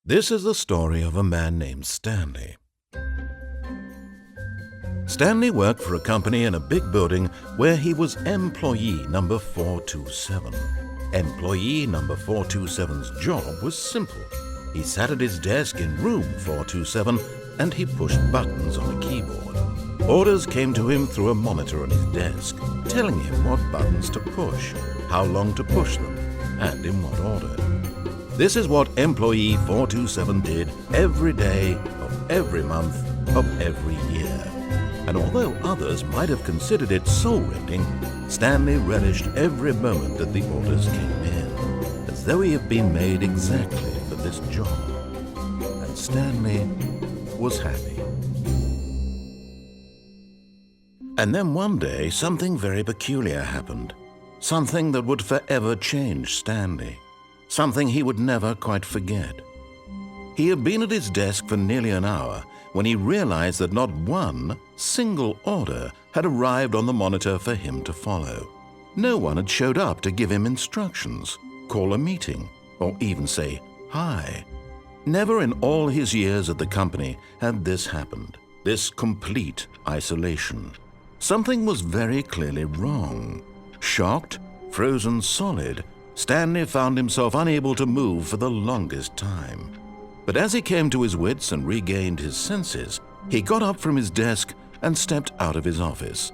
This is the story of a man named Stanley. Stanley worked for a company in a big building where he was employee number 427. Employee number 427's job was simple. He sat at his desk in room 427 and he pushed buttons on a keyboard. Orders came to him through a monitor on his desk, telling him what buttons to push, how long to push them, and in what order. This is what employee 427 did every day of every month of every year. And although others might have considered it soul-rending, Stanley relished every moment that the orders came in, as though he had been made exactly for this job. And Stanley was happy. And then one day, something very peculiar happened. Something that would forever change Stanley. Something he would never quite forget. He had been at his desk for nearly an hour when he realized that not one single order had arrived on the monitor for him to follow. No one had showed up to give him instructions, call a meeting, or even say hi. Never in all his years at the company had this happened, this complete isolation. Something was very clearly wrong. Shocked, frozen solid, Stanley found himself unable to move for the longest time. But as he came to his wits and regained his senses, he got up from his desk and stepped out of his office.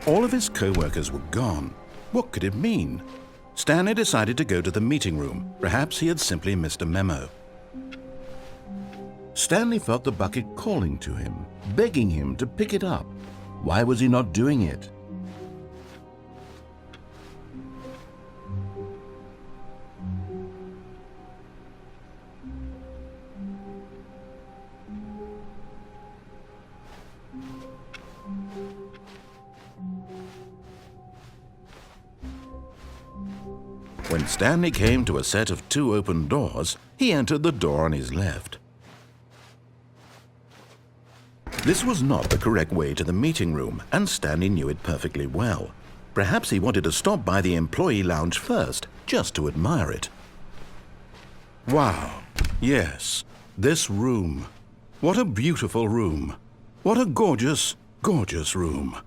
All of his co-workers were gone. What could it mean? Stanley decided to go to the meeting room. Perhaps he had simply missed a memo. Stanley felt the bucket calling to him, begging him to pick it up. Why was he not doing it? When Stanley came to a set of 2 open doors, he entered the door on his left. This was not the correct way to the meeting room, and Stanley knew it perfectly well. Perhaps he wanted to stop by the employee lounge first, just to admire it. Wow, yes, this room. What a beautiful room. What a gorgeous, gorgeous room.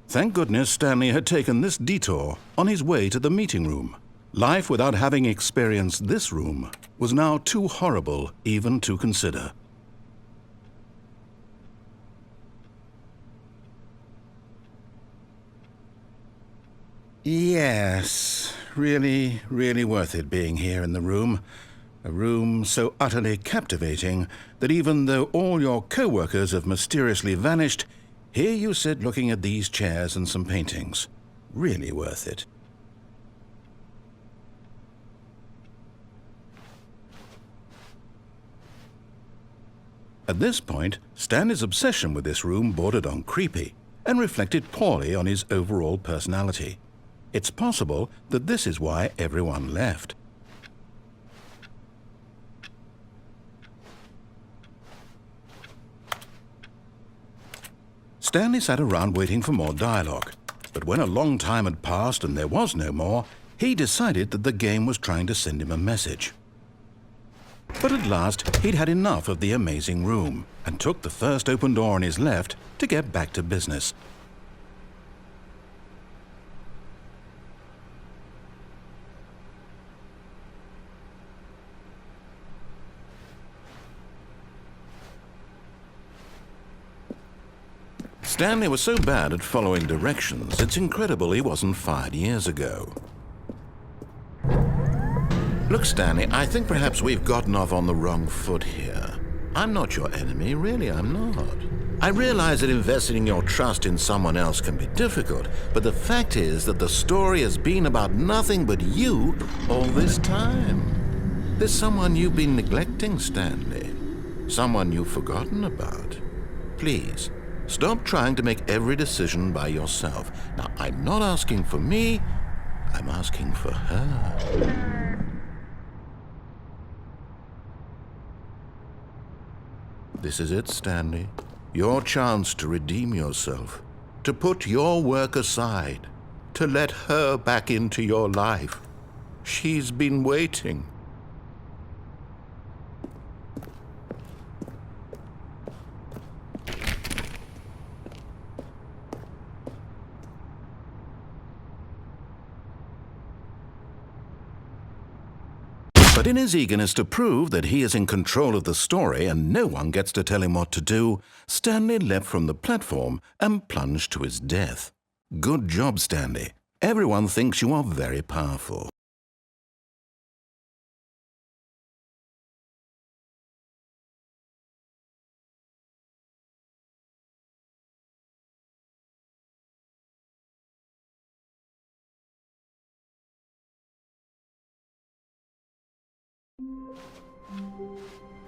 Thank goodness Stanley had taken this detour on his way to the meeting room. Life without having experienced this room was now too horrible even to consider. Yes, really, really worth it being here in the room. A room so utterly captivating that even though all your co-workers have mysteriously vanished, here you sit looking at these chairs and some paintings. Really worth it. At this point, Stanley's obsession with this room bordered on creepy and reflected poorly on his overall personality. It's possible that this is why everyone left. Stanley sat around waiting for more dialogue, but when a long time had passed and there was no more, he decided that the game was trying to send him a message. But at last, he'd had enough of the amazing room and took the first open door on his left to get back to business. Stanley was so bad at following directions, it's incredible he wasn't fired years ago. Look, Stanley, I think perhaps we've gotten off on the wrong foot here. I'm not your enemy, really, I'm not. I realize that investing your trust in someone else can be difficult, but the fact is that the story has been about nothing but you all this time. There's someone you've been neglecting, Stanley. Someone you've forgotten about. Please, stop trying to make every decision by yourself. Now, I'm not asking for me, I'm asking for her. This is it, Stanley. Your chance to redeem yourself, to put your work aside, to let her back into your life. She's been waiting. But in his eagerness to prove that he is in control of the story and no one gets to tell him what to do, Stanley leapt from the platform and plunged to his death. Good job, Stanley. Everyone thinks you are very powerful.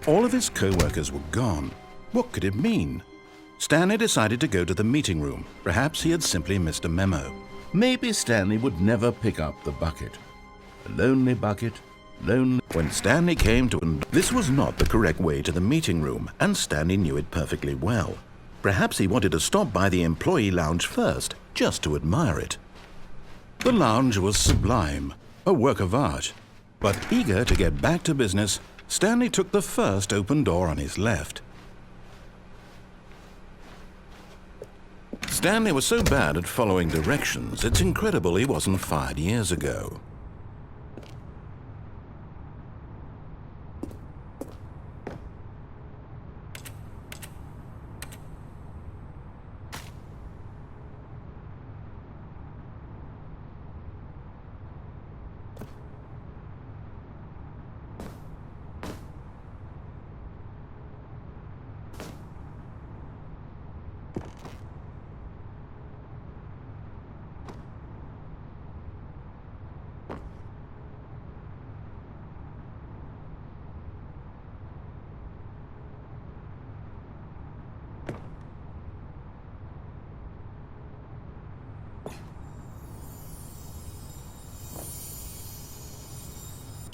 All of his co-workers were gone. What could it mean? Stanley decided to go to the meeting room. Perhaps he had simply missed a memo. Maybe Stanley would never pick up the bucket. A lonely bucket, lonely. When Stanley came to... This was not the correct way to the meeting room, and Stanley knew it perfectly well. Perhaps he wanted to stop by the employee lounge first, just to admire it. The lounge was sublime, a work of art. But eager to get back to business, Stanley took the first open door on his left. Stanley was so bad at following directions, it's incredible he wasn't fired years ago.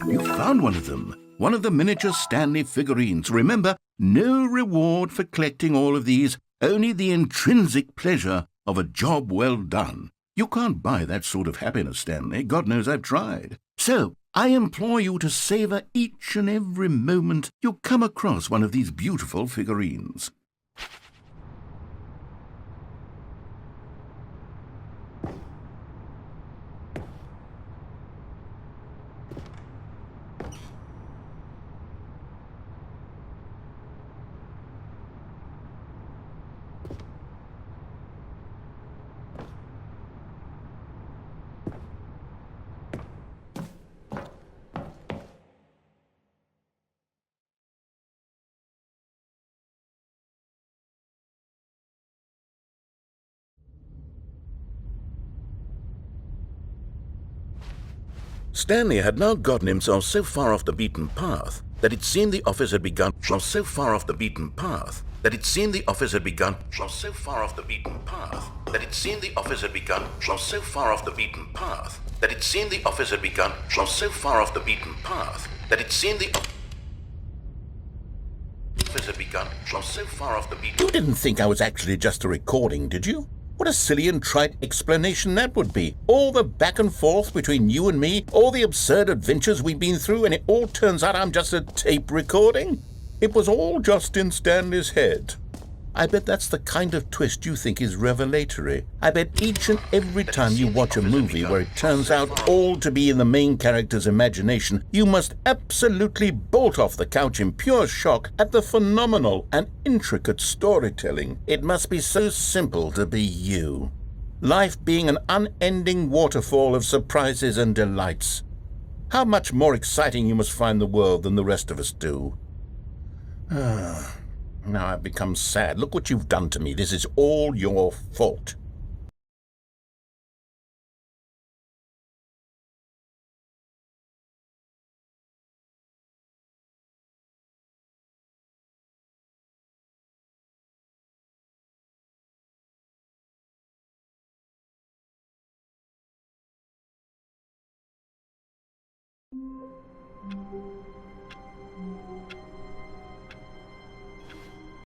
You found one of them. One of the miniature Stanley figurines. Remember, no reward for collecting all of these, only the intrinsic pleasure of a job well done. You can't buy that sort of happiness, Stanley. God knows I've tried. So, I implore you to savor each and every moment you come across one of these beautiful figurines. Stanley had now gotten himself so far off the beaten path that it seemed the office had begun so far off the beaten path that it seemed the office had begun so far off the beaten path that it seemed the office had begun so far off the beaten path that it seemed the office had begun so far off the beaten path that it seemed the office had begun so far off the beaten. You didn't think I was actually just a recording, did you? What a silly and trite explanation that would be. All the back and forth between you and me, all the absurd adventures we've been through, and it all turns out I'm just a tape recording? It was all just in Stanley's head. I bet that's the kind of twist you think is revelatory. I bet each and every time you watch a movie where it turns out all to be in the main character's imagination, you must absolutely bolt off the couch in pure shock at the phenomenal and intricate storytelling. It must be so simple to be you. Life being an unending waterfall of surprises and delights. How much more exciting you must find the world than the rest of us do. Now I've become sad. Look what you've done to me. This is all your fault.